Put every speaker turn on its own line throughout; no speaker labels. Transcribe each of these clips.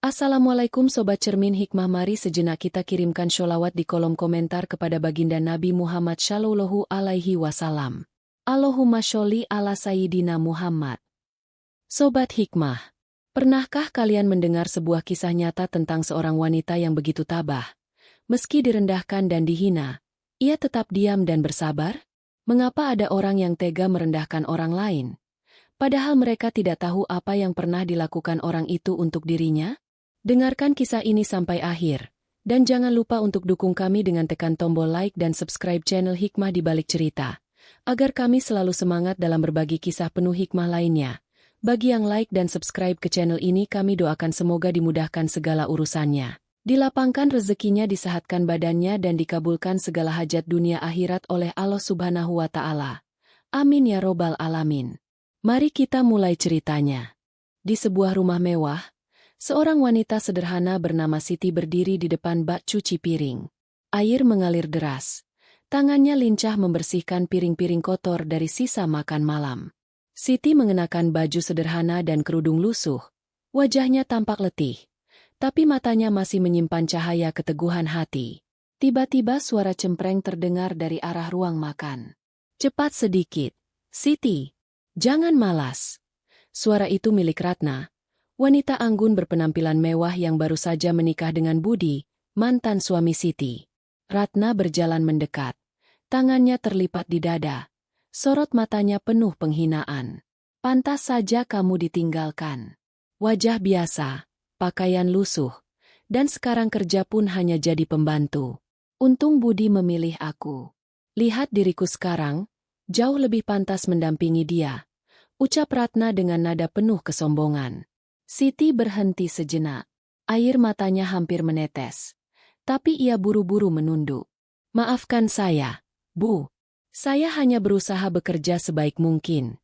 Assalamualaikum Sobat Cermin Hikmah, mari sejenak kita kirimkan sholawat di kolom komentar kepada baginda Nabi Muhammad Shallallahu Alaihi Wasallam. Allahumma sholli ala Sayyidina Muhammad. Sobat Hikmah, pernahkah kalian mendengar sebuah kisah nyata tentang seorang wanita yang begitu tabah? Meski direndahkan dan dihina, ia tetap diam dan bersabar? Mengapa ada orang yang tega merendahkan orang lain? Padahal mereka tidak tahu apa yang pernah dilakukan orang itu untuk dirinya? Dengarkan kisah ini sampai akhir, dan jangan lupa untuk dukung kami dengan tekan tombol like dan subscribe channel Hikmah di Balik Cerita, agar kami selalu semangat dalam berbagi kisah penuh hikmah lainnya. Bagi yang like dan subscribe ke channel ini, kami doakan semoga dimudahkan segala urusannya, dilapangkan rezekinya, disehatkan badannya, dan dikabulkan segala hajat dunia akhirat oleh Allah Subhanahu wa Ta'ala. Amin ya Robbal Alamin. Mari kita mulai ceritanya. Di sebuah rumah mewah, seorang wanita sederhana bernama Siti berdiri di depan bak cuci piring. Air mengalir deras. Tangannya lincah membersihkan piring-piring kotor dari sisa makan malam. Siti mengenakan baju sederhana dan kerudung lusuh. Wajahnya tampak letih, tapi matanya masih menyimpan cahaya keteguhan hati. Tiba-tiba suara cempreng terdengar dari arah ruang makan. "Cepat sedikit, Siti. Jangan malas." Suara itu milik Ratna, wanita anggun berpenampilan mewah yang baru saja menikah dengan Budi, mantan suami Siti. Ratna berjalan mendekat. Tangannya terlipat di dada. Sorot matanya penuh penghinaan. "Pantas saja kamu ditinggalkan. Wajah biasa, pakaian lusuh, dan sekarang kerja pun hanya jadi pembantu. Untung Budi memilih aku. Lihat diriku sekarang, jauh lebih pantas mendampingi dia," ucap Ratna dengan nada penuh kesombongan. Siti berhenti sejenak. Air matanya hampir menetes. Tapi ia buru-buru menunduk. "Maafkan saya, Bu. Saya hanya berusaha bekerja sebaik mungkin."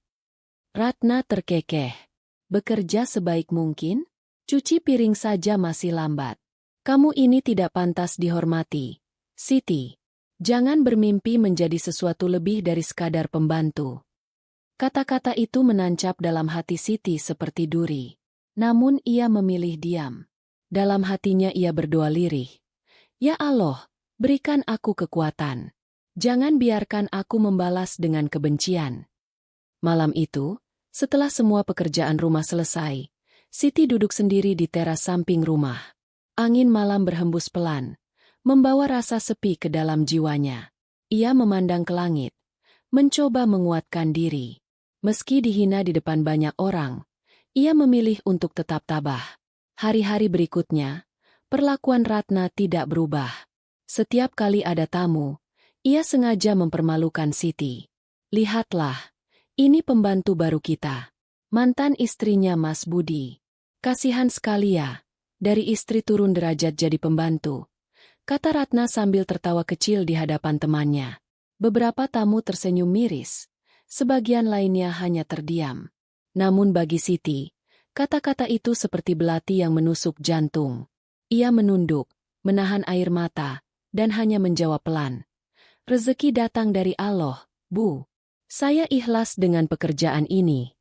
Ratna terkekeh. "Bekerja sebaik mungkin? Cuci piring saja masih lambat. Kamu ini tidak pantas dihormati, Siti. Jangan bermimpi menjadi sesuatu lebih dari sekadar pembantu." Kata-kata itu menancap dalam hati Siti seperti duri. Namun ia memilih diam. Dalam hatinya ia berdoa lirih. "Ya Allah, berikan aku kekuatan. Jangan biarkan aku membalas dengan kebencian." Malam itu, setelah semua pekerjaan rumah selesai, Siti duduk sendiri di teras samping rumah. Angin malam berhembus pelan, membawa rasa sepi ke dalam jiwanya. Ia memandang ke langit, mencoba menguatkan diri. Meski dihina di depan banyak orang, ia memilih untuk tetap tabah. Hari-hari berikutnya, perlakuan Ratna tidak berubah. Setiap kali ada tamu, ia sengaja mempermalukan Siti. "Lihatlah, ini pembantu baru kita. Mantan istrinya Mas Budi. Kasihan sekali ya, dari istri turun derajat jadi pembantu," kata Ratna sambil tertawa kecil di hadapan temannya. Beberapa tamu tersenyum miris, sebagian lainnya hanya terdiam. Namun bagi Siti, kata-kata itu seperti belati yang menusuk jantung. Ia menunduk, menahan air mata, dan hanya menjawab pelan. "Rezeki datang dari Allah, Bu. Saya ikhlas dengan pekerjaan ini."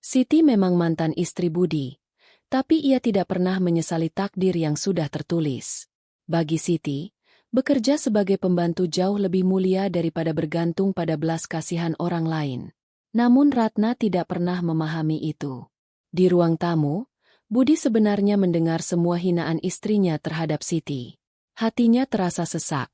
Siti memang mantan istri Budi, tapi ia tidak pernah menyesali takdir yang sudah tertulis. Bagi Siti, bekerja sebagai pembantu jauh lebih mulia daripada bergantung pada belas kasihan orang lain. Namun Ratna tidak pernah memahami itu. Di ruang tamu, Budi sebenarnya mendengar semua hinaan istrinya terhadap Siti. Hatinya terasa sesak.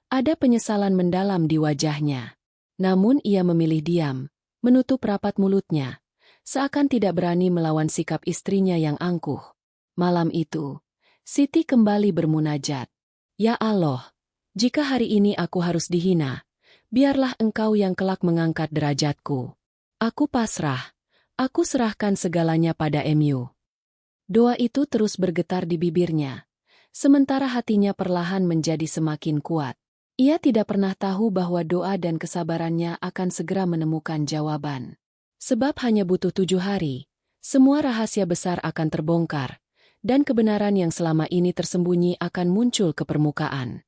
Ada penyesalan mendalam di wajahnya. Namun ia memilih diam, menutup rapat mulutnya, seakan tidak berani melawan sikap istrinya yang angkuh. Malam itu, Siti kembali bermunajat. "Ya Allah, jika hari ini aku harus dihina, biarlah Engkau yang kelak mengangkat derajatku. Aku pasrah, aku serahkan segalanya pada MU." Doa itu terus bergetar di bibirnya, sementara hatinya perlahan menjadi semakin kuat. Ia tidak pernah tahu bahwa doa dan kesabarannya akan segera menemukan jawaban. Sebab hanya butuh 7 hari, semua rahasia besar akan terbongkar, dan kebenaran yang selama ini tersembunyi akan muncul ke permukaan.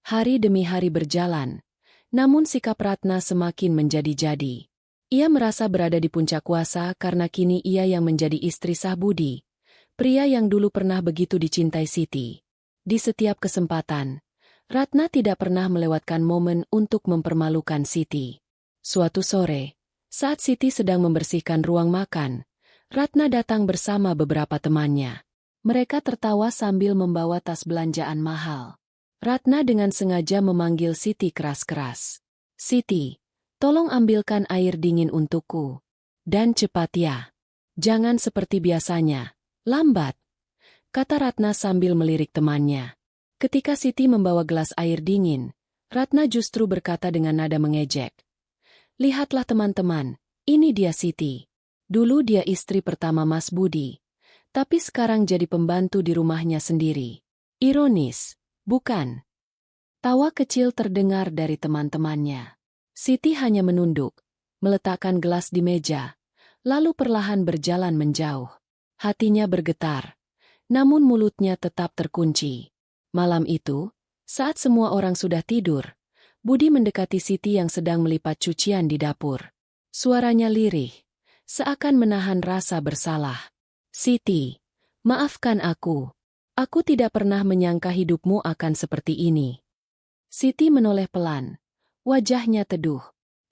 Hari demi hari berjalan, namun sikap Ratna semakin menjadi-jadi. Ia merasa berada di puncak kuasa karena kini ia yang menjadi istri sah Budi, Pria yang dulu pernah begitu dicintai Siti. Di setiap kesempatan, Ratna tidak pernah melewatkan momen untuk mempermalukan Siti. Suatu sore, saat Siti sedang membersihkan ruang makan, Ratna datang bersama beberapa temannya. Mereka tertawa sambil membawa tas belanjaan mahal. Ratna dengan sengaja memanggil Siti keras-keras. "Siti, tolong ambilkan air dingin untukku. Dan cepat ya. Jangan seperti biasanya, lambat," kata Ratna sambil melirik temannya. Ketika Siti membawa gelas air dingin, Ratna justru berkata dengan nada mengejek. "Lihatlah teman-teman, ini dia Siti. Dulu dia istri pertama Mas Budi, tapi sekarang jadi pembantu di rumahnya sendiri. Ironis, bukan?" Tawa kecil terdengar dari teman-temannya. Siti hanya menunduk, meletakkan gelas di meja, lalu perlahan berjalan menjauh. Hatinya bergetar, namun mulutnya tetap terkunci. Malam itu, saat semua orang sudah tidur, Budi mendekati Siti yang sedang melipat cucian di dapur. Suaranya lirih, seakan menahan rasa bersalah. "Siti, maafkan aku. Aku tidak pernah menyangka hidupmu akan seperti ini." Siti menoleh pelan. Wajahnya teduh.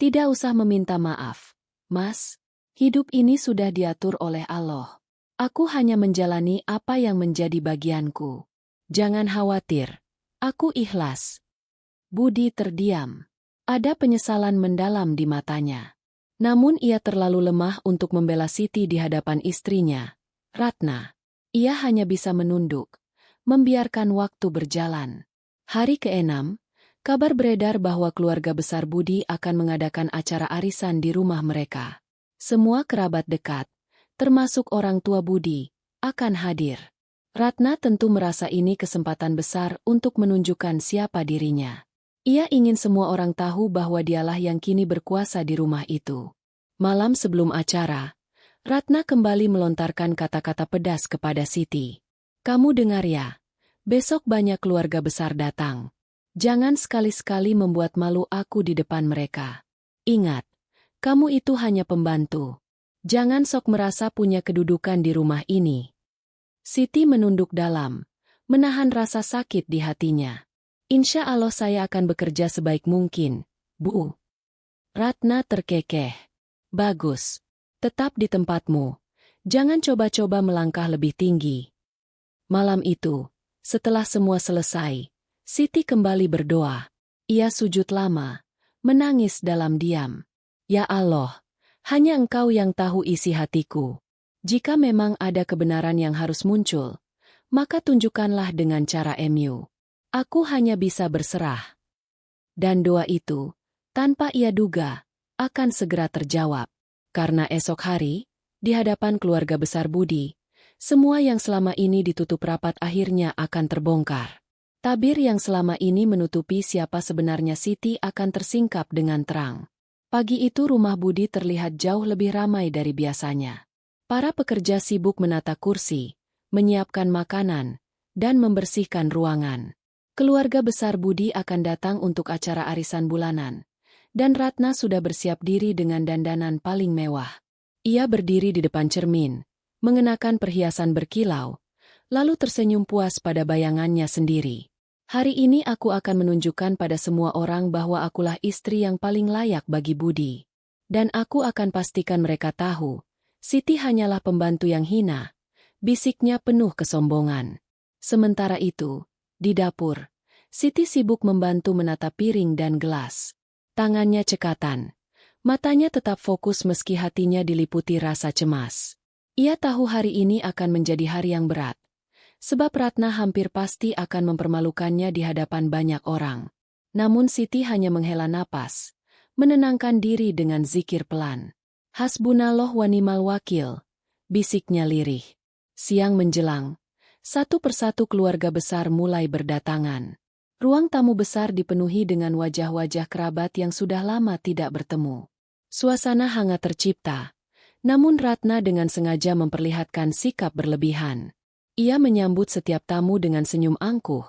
"Tidak usah meminta maaf, Mas. Hidup ini sudah diatur oleh Allah. Aku hanya menjalani apa yang menjadi bagianku. Jangan khawatir. Aku ikhlas." Budi terdiam. Ada penyesalan mendalam di matanya. Namun ia terlalu lemah untuk membela Siti di hadapan istrinya, Ratna. Ia hanya bisa menunduk, membiarkan waktu berjalan. Hari ke-6, kabar beredar bahwa keluarga besar Budi akan mengadakan acara arisan di rumah mereka. Semua kerabat dekat, termasuk orang tua Budi, akan hadir. Ratna tentu merasa ini kesempatan besar untuk menunjukkan siapa dirinya. Ia ingin semua orang tahu bahwa dialah yang kini berkuasa di rumah itu. Malam sebelum acara, Ratna kembali melontarkan kata-kata pedas kepada Siti. "Kamu dengar ya, besok banyak keluarga besar datang. Jangan sekali-sekali membuat malu aku di depan mereka. Ingat, kamu itu hanya pembantu. Jangan sok merasa punya kedudukan di rumah ini." Siti menunduk dalam, menahan rasa sakit di hatinya. "Insya Allah saya akan bekerja sebaik mungkin, Bu." Ratna terkekeh. "Bagus. Tetap di tempatmu. Jangan coba-coba melangkah lebih tinggi." Malam itu, setelah semua selesai, Siti kembali berdoa. Ia sujud lama, menangis dalam diam. "Ya Allah, hanya Engkau yang tahu isi hatiku. Jika memang ada kebenaran yang harus muncul, maka tunjukkanlah dengan cara MU. Aku hanya bisa berserah." Dan doa itu, tanpa ia duga, akan segera terjawab. Karena esok hari, di hadapan keluarga besar Budi, semua yang selama ini ditutup rapat akhirnya akan terbongkar. Tabir yang selama ini menutupi siapa sebenarnya Siti akan tersingkap dengan terang. Pagi itu rumah Budi terlihat jauh lebih ramai dari biasanya. Para pekerja sibuk menata kursi, menyiapkan makanan, dan membersihkan ruangan. Keluarga besar Budi akan datang untuk acara arisan bulanan, dan Ratna sudah bersiap diri dengan dandanan paling mewah. Ia berdiri di depan cermin, mengenakan perhiasan berkilau, lalu tersenyum puas pada bayangannya sendiri. "Hari ini aku akan menunjukkan pada semua orang bahwa akulah istri yang paling layak bagi Budi. Dan aku akan pastikan mereka tahu, Siti hanyalah pembantu yang hina," bisiknya penuh kesombongan. Sementara itu, di dapur, Siti sibuk membantu menata piring dan gelas. Tangannya cekatan, matanya tetap fokus meski hatinya diliputi rasa cemas. Ia tahu hari ini akan menjadi hari yang berat. Sebab Ratna hampir pasti akan mempermalukannya di hadapan banyak orang. Namun Siti hanya menghela napas, menenangkan diri dengan zikir pelan. "Hasbunallah wa ni'mal wakil," bisiknya lirih. Siang menjelang, satu persatu keluarga besar mulai berdatangan. Ruang tamu besar dipenuhi dengan wajah-wajah kerabat yang sudah lama tidak bertemu. Suasana hangat tercipta, namun Ratna dengan sengaja memperlihatkan sikap berlebihan. Ia menyambut setiap tamu dengan senyum angkuh,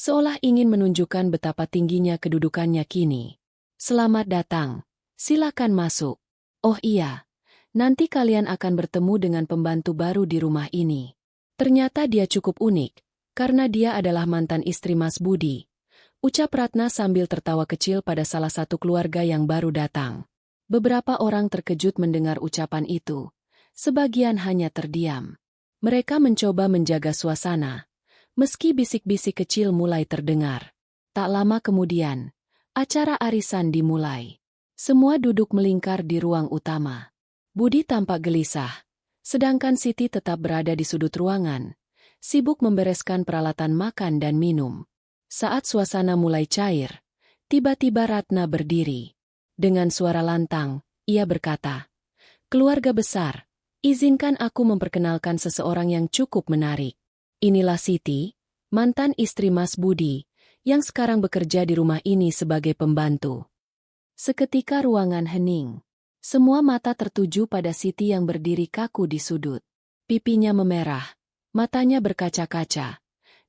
seolah ingin menunjukkan betapa tingginya kedudukannya kini. "Selamat datang, silakan masuk. Oh iya, nanti kalian akan bertemu dengan pembantu baru di rumah ini. Ternyata dia cukup unik, karena dia adalah mantan istri Mas Budi, ucap Ratna sambil tertawa kecil pada salah satu keluarga yang baru datang. Beberapa orang terkejut mendengar ucapan itu, sebagian hanya terdiam. Mereka mencoba menjaga suasana, meski bisik-bisik kecil mulai terdengar. Tak lama kemudian, acara arisan dimulai. Semua duduk melingkar di ruang utama. Budi tampak gelisah, sedangkan Siti tetap berada di sudut ruangan, sibuk membereskan peralatan makan dan minum. Saat suasana mulai cair, tiba-tiba Ratna berdiri. Dengan suara lantang, ia berkata, "Keluarga besar, izinkan aku memperkenalkan seseorang yang cukup menarik. Inilah Siti, mantan istri Mas Budi, yang sekarang bekerja di rumah ini sebagai pembantu." Seketika ruangan hening. Semua mata tertuju pada Siti yang berdiri kaku di sudut. Pipinya memerah, matanya berkaca-kaca.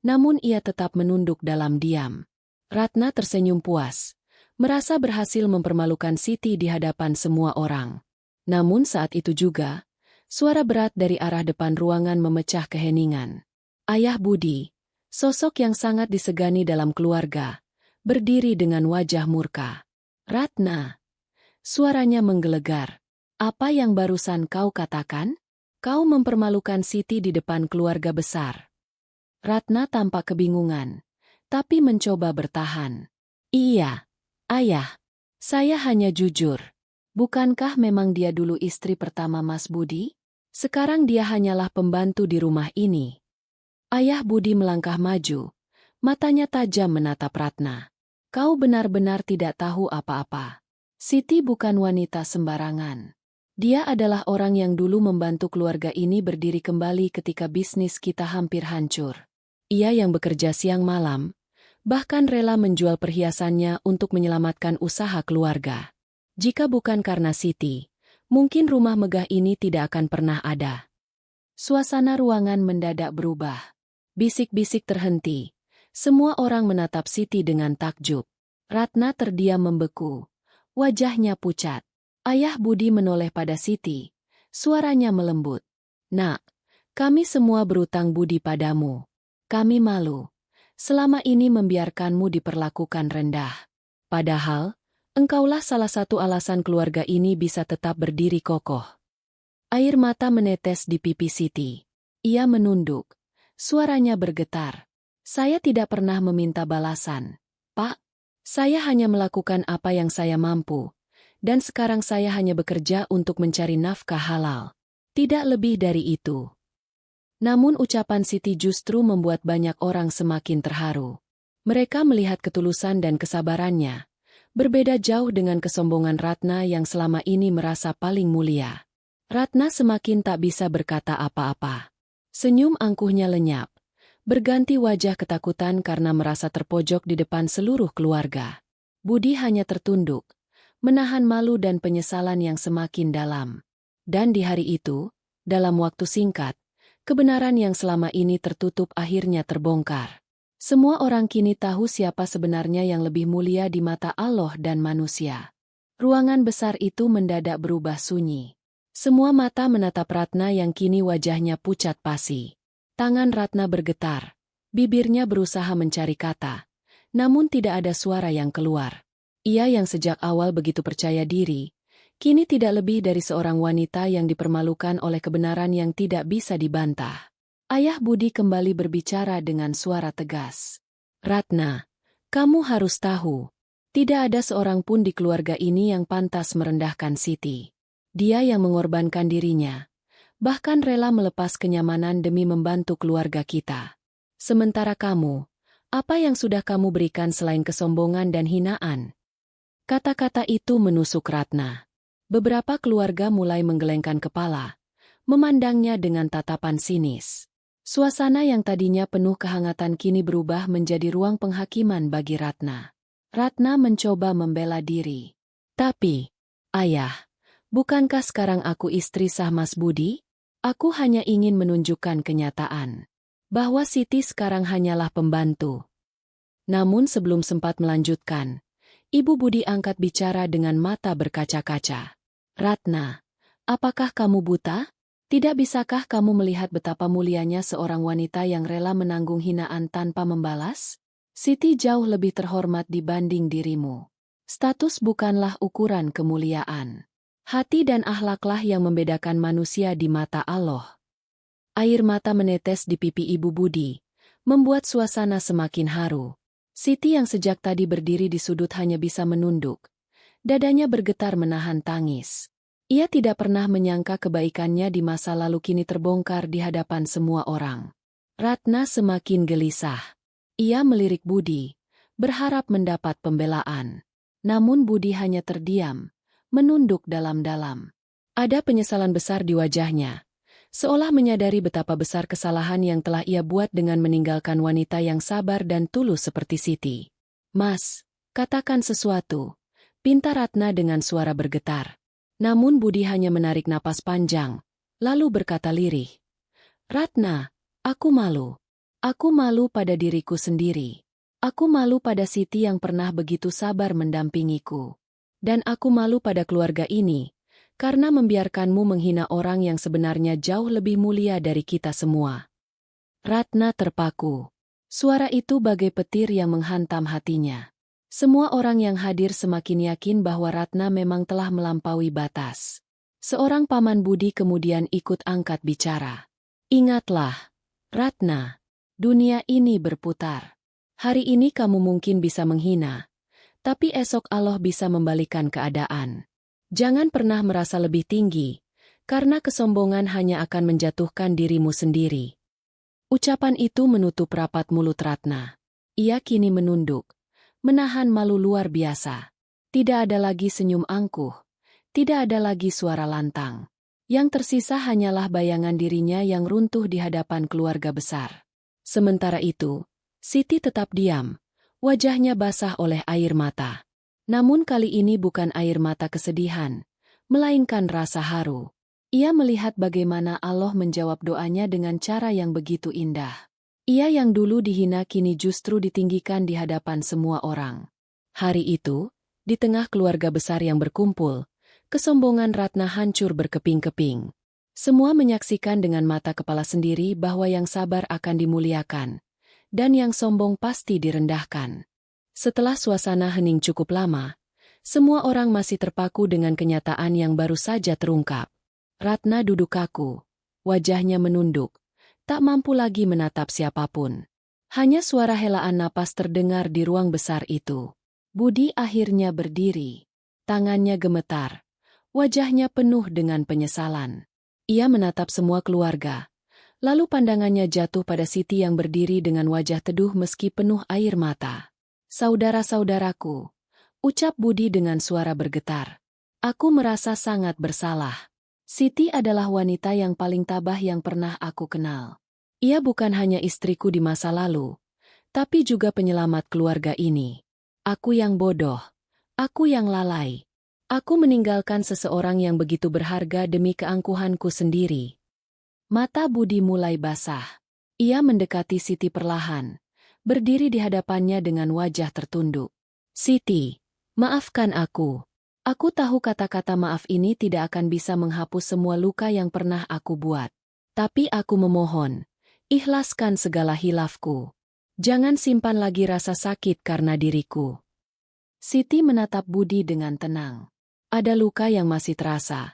Namun ia tetap menunduk dalam diam. Ratna tersenyum puas, merasa berhasil mempermalukan Siti di hadapan semua orang. Namun saat itu juga, suara berat dari arah depan ruangan memecah keheningan. Ayah Budi, sosok yang sangat disegani dalam keluarga, berdiri dengan wajah murka. "Ratna," suaranya menggelegar. "Apa yang barusan kau katakan? Kau mempermalukan Siti di depan keluarga besar." Ratna tampak kebingungan, tapi mencoba bertahan. "Iya, Ayah. Saya hanya jujur. Bukankah memang dia dulu istri pertama Mas Budi? Sekarang dia hanyalah pembantu di rumah ini." Ayah Budi melangkah maju, matanya tajam menatap Ratna. "Kau benar-benar tidak tahu apa-apa. Siti bukan wanita sembarangan. Dia adalah orang yang dulu membantu keluarga ini berdiri kembali ketika bisnis kita hampir hancur. Ia yang bekerja siang malam, bahkan rela menjual perhiasannya untuk menyelamatkan usaha keluarga. Jika bukan karena Siti, mungkin rumah megah ini tidak akan pernah ada." Suasana ruangan mendadak berubah. Bisik-bisik terhenti. Semua orang menatap Siti dengan takjub. Ratna terdiam membeku. Wajahnya pucat. Ayah Budi menoleh pada Siti. Suaranya melembut. "Nak, kami semua berutang budi padamu. Kami malu selama ini membiarkanmu diperlakukan rendah. Padahal, engkaulah salah satu alasan keluarga ini bisa tetap berdiri kokoh." Air mata menetes di pipi Siti. Ia menunduk. Suaranya bergetar. "Saya tidak pernah meminta balasan, Pak. Saya hanya melakukan apa yang saya mampu. Dan sekarang saya hanya bekerja untuk mencari nafkah halal. Tidak lebih dari itu." Namun ucapan Siti justru membuat banyak orang semakin terharu. Mereka melihat ketulusan dan kesabarannya. Berbeda jauh dengan kesombongan Ratna yang selama ini merasa paling mulia. Ratna semakin tak bisa berkata apa-apa. Senyum angkuhnya lenyap. Berganti wajah ketakutan karena merasa terpojok di depan seluruh keluarga. Budi hanya tertunduk, menahan malu dan penyesalan yang semakin dalam. Dan di hari itu, dalam waktu singkat, kebenaran yang selama ini tertutup akhirnya terbongkar. Semua orang kini tahu siapa sebenarnya yang lebih mulia di mata Allah dan manusia. Ruangan besar itu mendadak berubah sunyi. Semua mata menatap Ratna yang kini wajahnya pucat pasi. Tangan Ratna bergetar. Bibirnya berusaha mencari kata. Namun tidak ada suara yang keluar. Ia yang sejak awal begitu percaya diri, kini tidak lebih dari seorang wanita yang dipermalukan oleh kebenaran yang tidak bisa dibantah. Ayah Budi kembali berbicara dengan suara tegas. "Ratna, kamu harus tahu, tidak ada seorang pun di keluarga ini yang pantas merendahkan Siti. Dia yang mengorbankan dirinya, bahkan rela melepas kenyamanan demi membantu keluarga kita. Sementara kamu, apa yang sudah kamu berikan selain kesombongan dan hinaan?" Kata-kata itu menusuk Ratna. Beberapa keluarga mulai menggelengkan kepala, memandangnya dengan tatapan sinis. Suasana yang tadinya penuh kehangatan kini berubah menjadi ruang penghakiman bagi Ratna. Ratna mencoba membela diri. "Tapi, Ayah, bukankah sekarang aku istri sah Mas Budi? Aku hanya ingin menunjukkan kenyataan bahwa Siti sekarang hanyalah pembantu." Namun sebelum sempat melanjutkan, Ibu Budi angkat bicara dengan mata berkaca-kaca. "Ratna, apakah kamu buta? Tidak bisakah kamu melihat betapa mulianya seorang wanita yang rela menanggung hinaan tanpa membalas? Siti jauh lebih terhormat dibanding dirimu. Status bukanlah ukuran kemuliaan. Hati dan akhlaklah yang membedakan manusia di mata Allah. Air mata menetes di pipi Ibu Budi, membuat suasana semakin haru. Siti yang sejak tadi berdiri di sudut hanya bisa menunduk. Dadanya bergetar menahan tangis. Ia tidak pernah menyangka kebaikannya di masa lalu kini terbongkar di hadapan semua orang. Ratna semakin gelisah. Ia melirik Budi, berharap mendapat pembelaan. Namun Budi hanya terdiam, menunduk dalam-dalam. Ada penyesalan besar di wajahnya, seolah menyadari betapa besar kesalahan yang telah ia buat dengan meninggalkan wanita yang sabar dan tulus seperti Siti. "Mas, katakan sesuatu," pinta Ratna dengan suara bergetar. Namun Budi hanya menarik napas panjang, lalu berkata lirih, "Ratna, aku malu. Aku malu pada diriku sendiri. Aku malu pada Siti yang pernah begitu sabar mendampingiku. Dan aku malu pada keluarga ini, karena membiarkanmu menghina orang yang sebenarnya jauh lebih mulia dari kita semua." Ratna terpaku. Suara itu bagai petir yang menghantam hatinya. Semua orang yang hadir semakin yakin bahwa Ratna memang telah melampaui batas. Seorang paman Budi kemudian ikut angkat bicara. "Ingatlah, Ratna, dunia ini berputar. Hari ini kamu mungkin bisa menghina, tapi esok Allah bisa membalikan keadaan. Jangan pernah merasa lebih tinggi, karena kesombongan hanya akan menjatuhkan dirimu sendiri." Ucapan itu menutup rapat mulut Ratna. Ia kini menunduk, menahan malu luar biasa. Tidak ada lagi senyum angkuh, tidak ada lagi suara lantang. Yang tersisa hanyalah bayangan dirinya yang runtuh di hadapan keluarga besar. Sementara itu, Siti tetap diam, wajahnya basah oleh air mata. Namun kali ini bukan air mata kesedihan, melainkan rasa haru. Ia melihat bagaimana Allah menjawab doanya dengan cara yang begitu indah. Ia yang dulu dihina kini justru ditinggikan di hadapan semua orang. Hari itu, di tengah keluarga besar yang berkumpul, kesombongan Ratna hancur berkeping-keping. Semua menyaksikan dengan mata kepala sendiri bahwa yang sabar akan dimuliakan, dan yang sombong pasti direndahkan. Setelah suasana hening cukup lama, semua orang masih terpaku dengan kenyataan yang baru saja terungkap. Ratna duduk kaku, wajahnya menunduk. Tak mampu lagi menatap siapapun. Hanya suara helaan napas terdengar di ruang besar itu. Budi akhirnya berdiri. Tangannya gemetar. Wajahnya penuh dengan penyesalan. Ia menatap semua keluarga. Lalu pandangannya jatuh pada Siti yang berdiri dengan wajah teduh meski penuh air mata. "Saudara-saudaraku," ucap Budi dengan suara bergetar. "Aku merasa sangat bersalah. Siti adalah wanita yang paling tabah yang pernah aku kenal. Ia bukan hanya istriku di masa lalu, tapi juga penyelamat keluarga ini. Aku yang bodoh. Aku yang lalai. Aku meninggalkan seseorang yang begitu berharga demi keangkuhanku sendiri." Mata Budi mulai basah. Ia mendekati Siti perlahan, berdiri di hadapannya dengan wajah tertunduk. "Siti, maafkan aku. Aku tahu kata-kata maaf ini tidak akan bisa menghapus semua luka yang pernah aku buat. Tapi aku memohon, ikhlaskan segala hilafku. Jangan simpan lagi rasa sakit karena diriku." Siti menatap Budi dengan tenang. Ada luka yang masih terasa,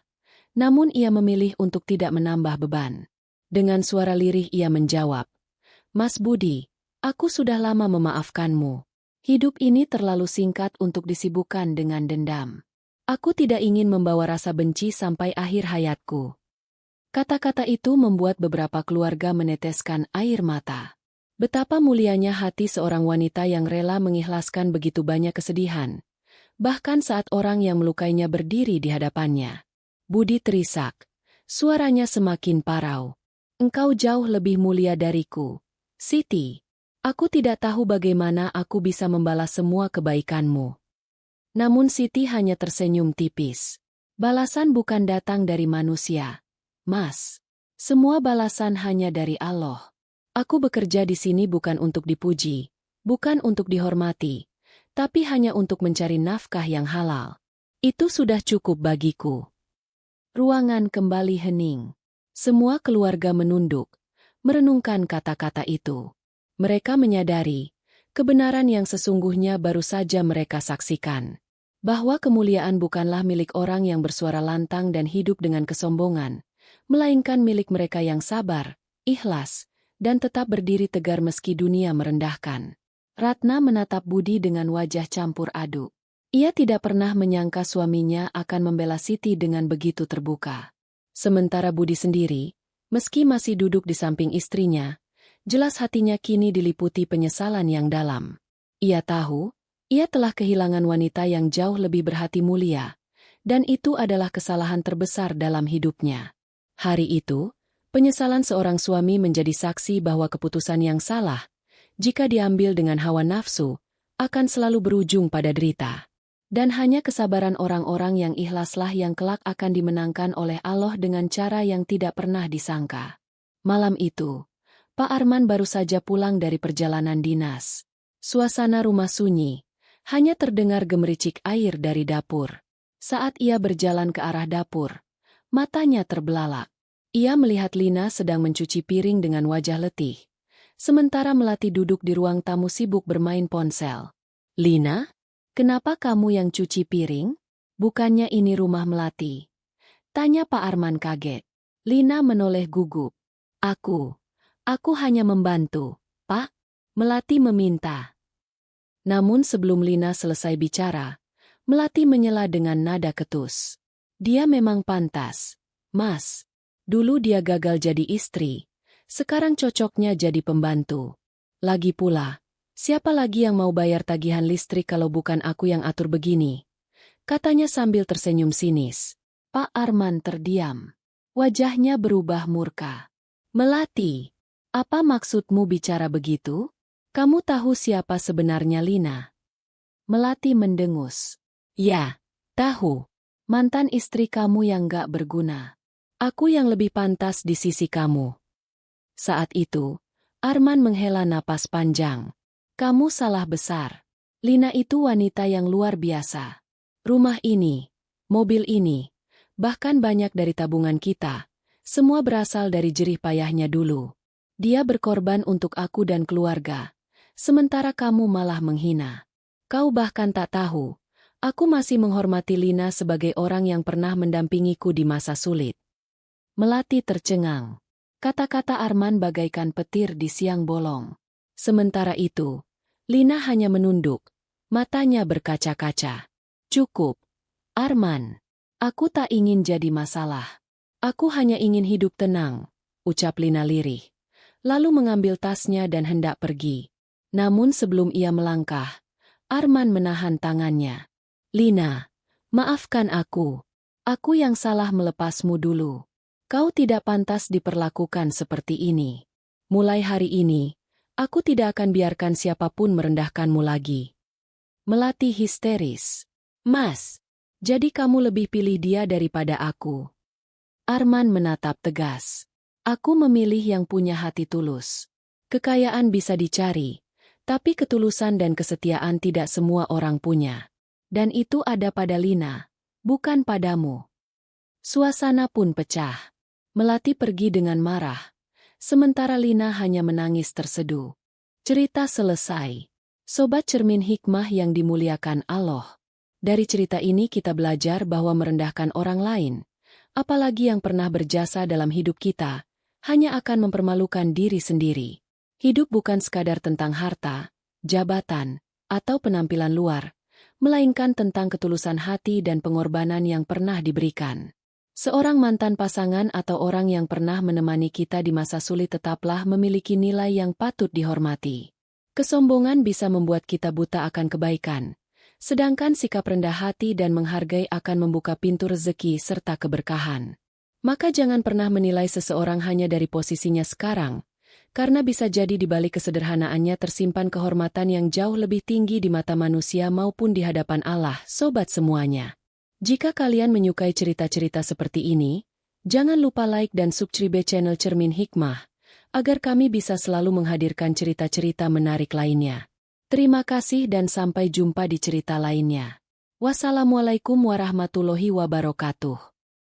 namun ia memilih untuk tidak menambah beban. Dengan suara lirih ia menjawab, "Mas Budi, aku sudah lama memaafkanmu. Hidup ini terlalu singkat untuk disibukkan dengan dendam. Aku tidak ingin membawa rasa benci sampai akhir hayatku." Kata-kata itu membuat beberapa keluarga meneteskan air mata. Betapa mulianya hati seorang wanita yang rela mengikhlaskan begitu banyak kesedihan, bahkan saat orang yang melukainya berdiri di hadapannya. Budi terisak, suaranya semakin parau. "Engkau jauh lebih mulia dariku, Siti. Aku tidak tahu bagaimana aku bisa membalas semua kebaikanmu." Namun Siti hanya tersenyum tipis. "Balasan bukan datang dari manusia, Mas. Semua balasan hanya dari Allah. Aku bekerja di sini bukan untuk dipuji, bukan untuk dihormati, tapi hanya untuk mencari nafkah yang halal. Itu sudah cukup bagiku." Ruangan kembali hening. Semua keluarga menunduk, merenungkan kata-kata itu. Mereka menyadari, kebenaran yang sesungguhnya baru saja mereka saksikan. Bahwa kemuliaan bukanlah milik orang yang bersuara lantang dan hidup dengan kesombongan, melainkan milik mereka yang sabar, ikhlas, dan tetap berdiri tegar meski dunia merendahkan. Ratna menatap Budi dengan wajah campur aduk. Ia tidak pernah menyangka suaminya akan membela Siti dengan begitu terbuka. Sementara Budi sendiri, meski masih duduk di samping istrinya, jelas hatinya kini diliputi penyesalan yang dalam. Ia tahu, ia telah kehilangan wanita yang jauh lebih berhati mulia, dan itu adalah kesalahan terbesar dalam hidupnya. Hari itu, penyesalan seorang suami menjadi saksi bahwa keputusan yang salah, jika diambil dengan hawa nafsu, akan selalu berujung pada derita. Dan hanya kesabaran orang-orang yang ikhlaslah yang kelak akan dimenangkan oleh Allah dengan cara yang tidak pernah disangka. Malam itu, Pak Arman baru saja pulang dari perjalanan dinas. Suasana rumah sunyi, hanya terdengar gemericik air dari dapur. Saat ia berjalan ke arah dapur, matanya terbelalak. Ia melihat Lina sedang mencuci piring dengan wajah letih. Sementara Melati duduk di ruang tamu sibuk bermain ponsel. "Lina? Kenapa kamu yang cuci piring? Bukannya ini rumah Melati?" tanya Pak Arman kaget. Lina menoleh gugup. Aku hanya membantu, Pak," Melati meminta. Namun sebelum Lina selesai bicara, Melati menyela dengan nada ketus. "Dia memang pantas, Mas. Dulu dia gagal jadi istri, sekarang cocoknya jadi pembantu. Lagi pula, siapa lagi yang mau bayar tagihan listrik kalau bukan aku yang atur begini?" katanya sambil tersenyum sinis. Pak Arman terdiam. Wajahnya berubah murka. "Melati, apa maksudmu bicara begitu? Kamu tahu siapa sebenarnya Lina?" Melati mendengus. "Ya, tahu. Mantan istri kamu yang gak berguna. Aku yang lebih pantas di sisi kamu." Saat itu, Arman menghela napas panjang. "Kamu salah besar. Lina itu wanita yang luar biasa. Rumah ini, mobil ini, bahkan banyak dari tabungan kita, semua berasal dari jerih payahnya dulu. Dia berkorban untuk aku dan keluarga, sementara kamu malah menghina. Kau bahkan tak tahu, aku masih menghormati Lina sebagai orang yang pernah mendampingiku di masa sulit." Melati tercengang. Kata-kata Arman bagaikan petir di siang bolong. Sementara itu, Lina hanya menunduk, matanya berkaca-kaca. "Cukup, Arman. Aku tak ingin jadi masalah. Aku hanya ingin hidup tenang," ucap Lina lirih. Lalu mengambil tasnya dan hendak pergi. Namun sebelum ia melangkah, Arman menahan tangannya. "Lina, maafkan aku. Aku yang salah melepasmu dulu. Kau tidak pantas diperlakukan seperti ini. Mulai hari ini, aku tidak akan biarkan siapapun merendahkanmu lagi." Melati histeris. "Mas, jadi kamu lebih pilih dia daripada aku?" Arman menatap tegas. "Aku memilih yang punya hati tulus. Kekayaan bisa dicari, tapi ketulusan dan kesetiaan tidak semua orang punya. Dan itu ada pada Lina, bukan padamu." Suasana pun pecah. Melati pergi dengan marah, sementara Lina hanya menangis terseduh. Cerita selesai. Sobat Cermin Hikmah yang dimuliakan Allah. Dari cerita ini kita belajar bahwa merendahkan orang lain, apalagi yang pernah berjasa dalam hidup kita, hanya akan mempermalukan diri sendiri. Hidup bukan sekadar tentang harta, jabatan, atau penampilan luar, melainkan tentang ketulusan hati dan pengorbanan yang pernah diberikan. Seorang mantan pasangan atau orang yang pernah menemani kita di masa sulit tetaplah memiliki nilai yang patut dihormati. Kesombongan bisa membuat kita buta akan kebaikan, sedangkan sikap rendah hati dan menghargai akan membuka pintu rezeki serta keberkahan. Maka jangan pernah menilai seseorang hanya dari posisinya sekarang, karena bisa jadi di balik kesederhanaannya tersimpan kehormatan yang jauh lebih tinggi di mata manusia maupun di hadapan Allah, sobat semuanya. Jika kalian menyukai cerita-cerita seperti ini, jangan lupa like dan subscribe channel Cermin Hikmah, agar kami bisa selalu menghadirkan cerita-cerita menarik lainnya. Terima kasih dan sampai jumpa di cerita lainnya. Wassalamualaikum warahmatullahi wabarakatuh.